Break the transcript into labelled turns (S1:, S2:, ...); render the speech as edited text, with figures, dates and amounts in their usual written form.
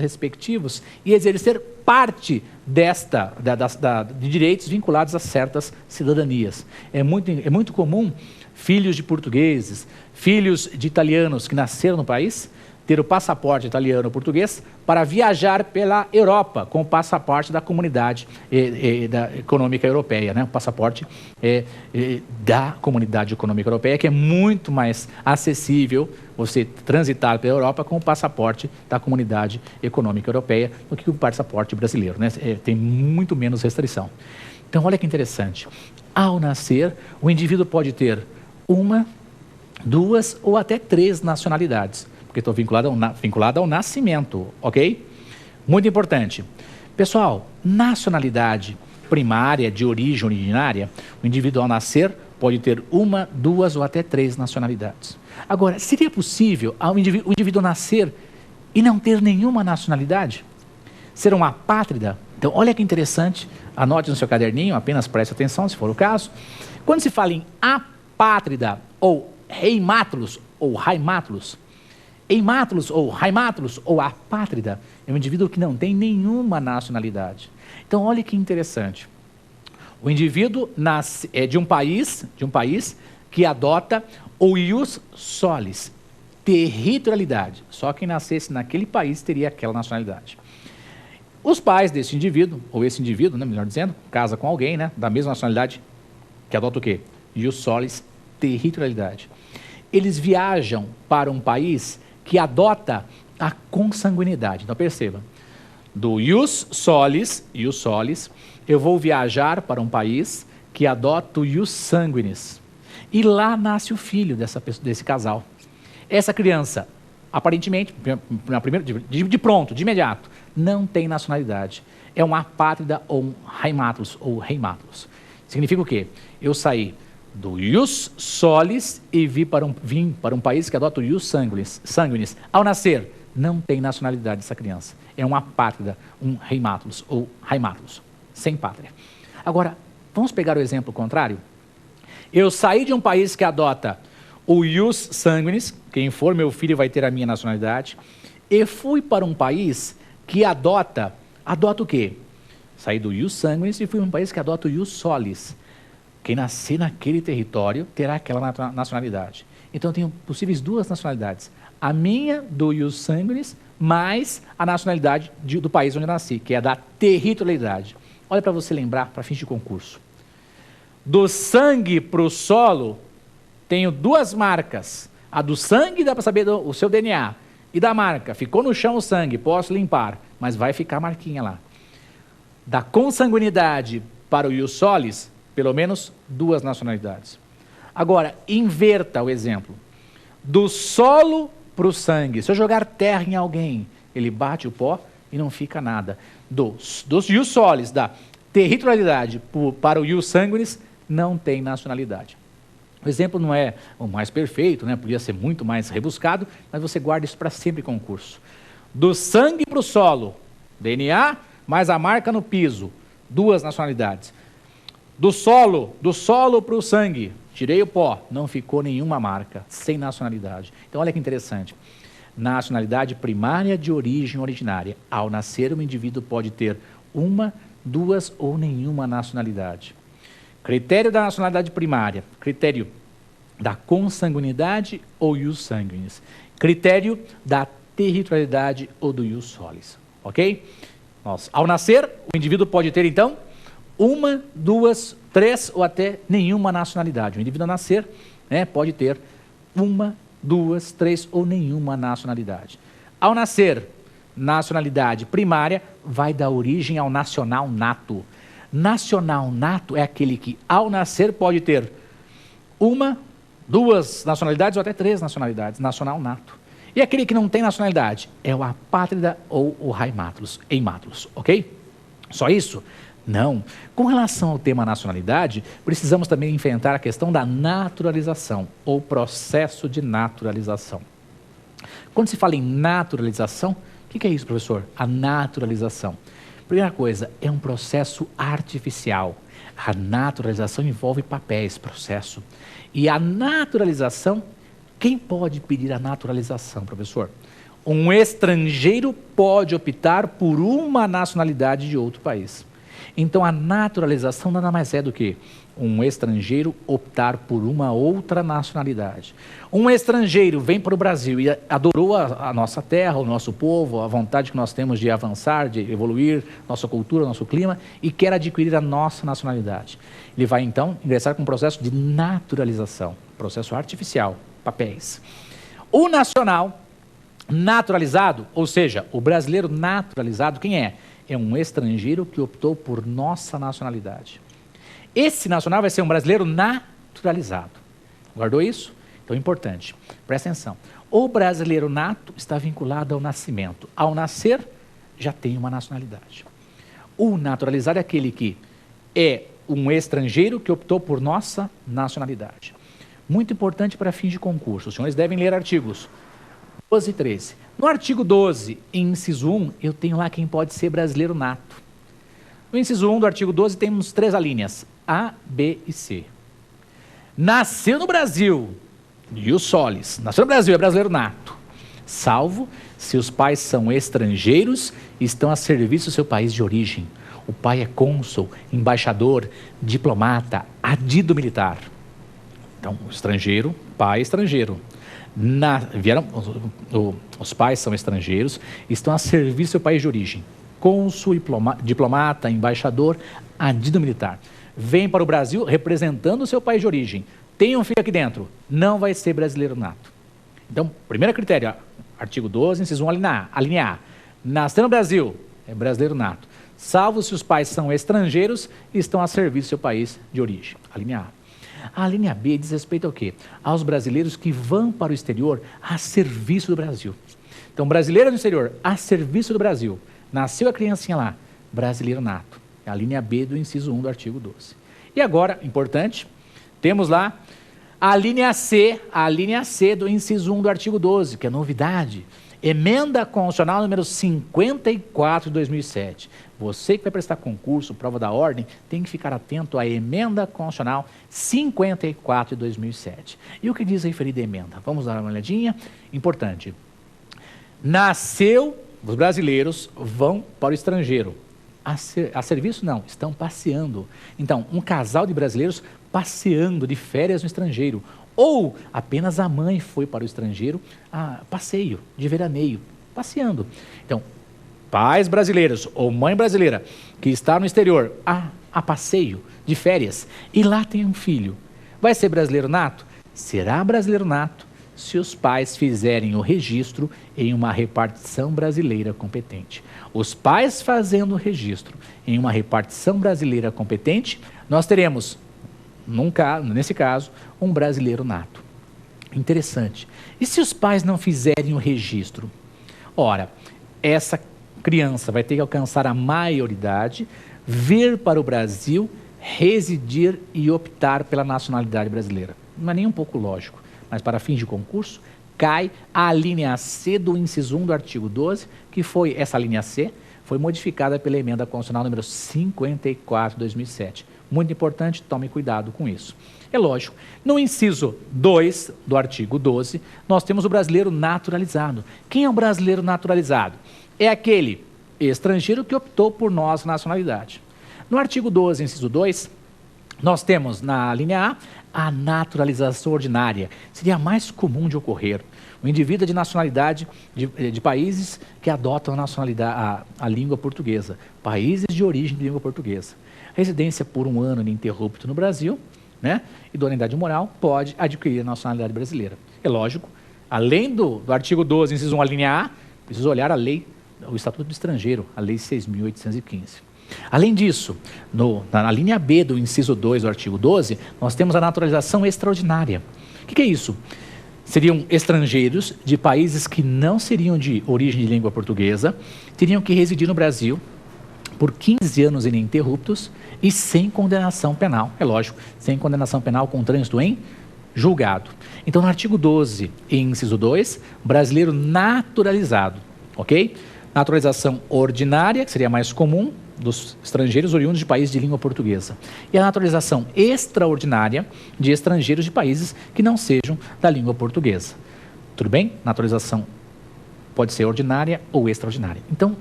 S1: respectivos e exercer parte de direitos vinculados a certas cidadanias. É muito comum filhos de portugueses, filhos de italianos que nasceram no país, ter o passaporte italiano ou português para viajar pela Europa com o passaporte da Comunidade Econômica Europeia, né? O passaporte da Comunidade Econômica Europeia, que é muito mais acessível você transitar pela Europa com o passaporte da Comunidade Econômica Europeia do que o passaporte brasileiro, né? Tem muito menos restrição. Então, olha que interessante. Ao nascer, o indivíduo pode ter uma, duas ou até 3 nacionalidades, porque estou vinculado ao nascimento, ok? Muito importante. Pessoal, nacionalidade primária, de origem originária, o indivíduo ao nascer pode ter uma, 2 ou até 3 nacionalidades. Agora, seria possível o indivíduo nascer e não ter nenhuma nacionalidade? Ser uma apátrida? Então, olha que interessante, anote no seu caderninho, apenas preste atenção, se for o caso. Quando se fala em apátrida, ou heimátulos, ou raimátulos, heimátulos ou raimátulos ou apátrida é um indivíduo que não tem nenhuma nacionalidade. Então, olha que interessante. O indivíduo nasce de um país que adota o ius solis, territorialidade. Só quem nascesse naquele país teria aquela nacionalidade. Os pais desse indivíduo, ou esse indivíduo, né, melhor dizendo, casa com alguém, né, da mesma nacionalidade, que adota o quê? Ius solis, territorialidade. Eles viajam para um país que adota a consanguinidade. Então, perceba, do ius solis, eu vou viajar para um país que adota o ius sanguinis. E lá nasce o filho desse casal. Essa criança, aparentemente, de imediato, não tem nacionalidade. É um apátrida ou um raimátulos ou reimátulos. Significa o quê? Eu saí do ius solis e vim para um país que adota o ius sanguinis. Ao nascer, não tem nacionalidade essa criança. É um apátrida, um reimátulos ou raimátulos, sem pátria. Agora, vamos pegar o exemplo contrário? Eu saí de um país que adota o ius sanguinis, quem for meu filho vai ter a minha nacionalidade, e fui para um país que adota o quê? Saí do ius sanguinis e fui para um país que adota o ius solis. Quem nascer naquele território terá aquela nacionalidade. Então, eu tenho possíveis 2 nacionalidades. A minha, do ius sanguinis, mais a nacionalidade do país onde eu nasci, que é a da territorialidade. Olha para você lembrar, para fins de concurso. Do sangue para o solo, tenho 2 marcas. A do sangue dá para saber o seu DNA. E da marca, ficou no chão o sangue, posso limpar, mas vai ficar a marquinha lá. Da consanguinidade para o ius solis, pelo menos 2 nacionalidades. Agora, inverta o exemplo. Do solo para o sangue. Se eu jogar terra em alguém, ele bate o pó e não fica nada. Dos ius solis, da territorialidade para o ius sanguinis, não tem nacionalidade. O exemplo não é o mais perfeito, né? Podia ser muito mais rebuscado, mas você guarda isso para sempre em concurso. Do sangue para o solo, DNA, mais a marca no piso, 2 nacionalidades. Do solo para o sangue, tirei o pó, não ficou nenhuma marca, sem nacionalidade. Então, olha que interessante. Nacionalidade primária de origem originária. Ao nascer, o indivíduo pode ter uma, 2 ou nenhuma nacionalidade. Critério da nacionalidade primária, critério da consanguinidade ou ius sanguinis. Critério da territorialidade ou do ius solis. Ok? Ao nascer, o indivíduo pode ter, então, uma, 2, 3 ou até nenhuma nacionalidade. O indivíduo ao nascer, né, pode ter uma, 2, 3 ou nenhuma nacionalidade. Ao nascer, nacionalidade primária vai dar origem ao nacional nato. Nacional nato é aquele que, ao nascer, pode ter uma, 2 nacionalidades ou até 3 nacionalidades. Nacional nato. E aquele que não tem nacionalidade é o apátrida ou o raimátulos, heimátulos, ok? Só isso? Não. Com relação ao tema nacionalidade, precisamos também enfrentar a questão da naturalização, ou processo de naturalização. Quando se fala em naturalização, o que é isso, professor? A naturalização. Primeira coisa, é um processo artificial. A naturalização envolve papéis, processo. E a naturalização, quem pode pedir a naturalização, professor? Um estrangeiro pode optar por uma nacionalidade de outro país. Então, a naturalização nada mais é do que um estrangeiro optar por uma outra nacionalidade. Um estrangeiro vem para o Brasil e adorou a nossa terra, o nosso povo, a vontade que nós temos de avançar, de evoluir, nossa cultura, nosso clima, e quer adquirir a nossa nacionalidade. Ele vai, então, ingressar com um processo de naturalização, processo artificial, papéis. O nacional naturalizado, ou seja, o brasileiro naturalizado, quem é? É um estrangeiro que optou por nossa nacionalidade. Esse nacional vai ser um brasileiro naturalizado. Guardou isso? Então, importante. Presta atenção. O brasileiro nato está vinculado ao nascimento. Ao nascer, já tem uma nacionalidade. O naturalizado é aquele que é um estrangeiro que optou por nossa nacionalidade. Muito importante para fins de concurso. Os senhores devem ler artigos 12 e 13. No artigo 12, inciso 1, eu tenho lá quem pode ser brasileiro nato. No inciso 1 do artigo 12 temos 3 alíneas, A, B e C. Nasceu no Brasil, ius solis, nasceu no Brasil, é brasileiro nato, salvo se os pais são estrangeiros e estão a serviço do seu país de origem. O pai é cônsul, embaixador, diplomata, adido militar. Então, estrangeiro, pai estrangeiro. Os pais são estrangeiros, estão a serviço do seu país de origem. Cônsul, diplomata, embaixador, adido militar. Vem para o Brasil representando o seu país de origem. Tem um filho aqui dentro, não vai ser brasileiro nato. Então, primeiro critério, artigo 12, inciso 1, alínea A. Nasceu no Brasil, é brasileiro nato. Salvo se os pais são estrangeiros e estão a serviço do seu país de origem. Alínea A. A linha B diz respeito ao quê? Aos brasileiros que vão para o exterior a serviço do Brasil. Então, brasileiro no exterior, a serviço do Brasil. Nasceu a criancinha lá, brasileiro nato. É a linha B do inciso 1 do artigo 12. E agora, importante, temos lá a linha C do inciso 1 do artigo 12, que é novidade. Emenda Constitucional número 54 de 2007. Você que vai prestar concurso, prova da ordem, tem que ficar atento à Emenda Constitucional 54 de 2007. E o que diz a referida emenda? Vamos dar uma olhadinha. Importante. Nasceu, os brasileiros vão para o estrangeiro. A serviço não, estão passeando. Então, um casal de brasileiros passeando de férias no estrangeiro. Ou apenas a mãe foi para o estrangeiro a passeio, de veraneio, passeando. Então, pais brasileiros ou mãe brasileira que está no exterior a passeio, de férias, e lá tem um filho. Vai ser brasileiro nato? Será brasileiro nato se os pais fizerem o registro em uma repartição brasileira competente. Os pais fazendo o registro em uma repartição brasileira competente, nós teremos, nesse caso, um brasileiro nato. Interessante. E se os pais não fizerem o registro? Ora, essa criança vai ter que alcançar a maioridade, vir para o Brasil, residir e optar pela nacionalidade brasileira. Não é nem um pouco lógico, mas para fins de concurso, cai a linha C do inciso 1 do artigo 12, que foi, essa linha C, foi modificada pela Emenda Constitucional número 54 de 2007. Muito importante, tome cuidado com isso. É lógico, no inciso 2 do artigo 12, nós temos o brasileiro naturalizado. Quem é o brasileiro naturalizado? É aquele estrangeiro que optou por nossa nacionalidade. No artigo 12, inciso 2, nós temos na linha A naturalização ordinária. Seria a mais comum de ocorrer. O indivíduo é de nacionalidade de países que adotam a nacionalidade, a língua portuguesa. Países de origem de língua portuguesa. Residência por 1 ano ininterrupto no Brasil, né? Idoneidade moral, pode adquirir a nacionalidade brasileira. É lógico, além do artigo 12, inciso 1, a linha A, preciso olhar a lei, o Estatuto do Estrangeiro, a Lei 6.815. Além disso, na linha B do inciso 2 do artigo 12, nós temos a naturalização extraordinária. O que é isso? Seriam estrangeiros de países que não seriam de origem de língua portuguesa, teriam que residir no Brasil por 15 anos ininterruptos e sem condenação penal. É lógico, sem condenação penal com trânsito em julgado. Então, no artigo 12, inciso 2, brasileiro naturalizado, ok? Naturalização ordinária, que seria mais comum, dos estrangeiros oriundos de países de língua portuguesa. E a naturalização extraordinária de estrangeiros de países que não sejam da língua portuguesa. Tudo bem? Naturalização pode ser ordinária ou extraordinária. Então,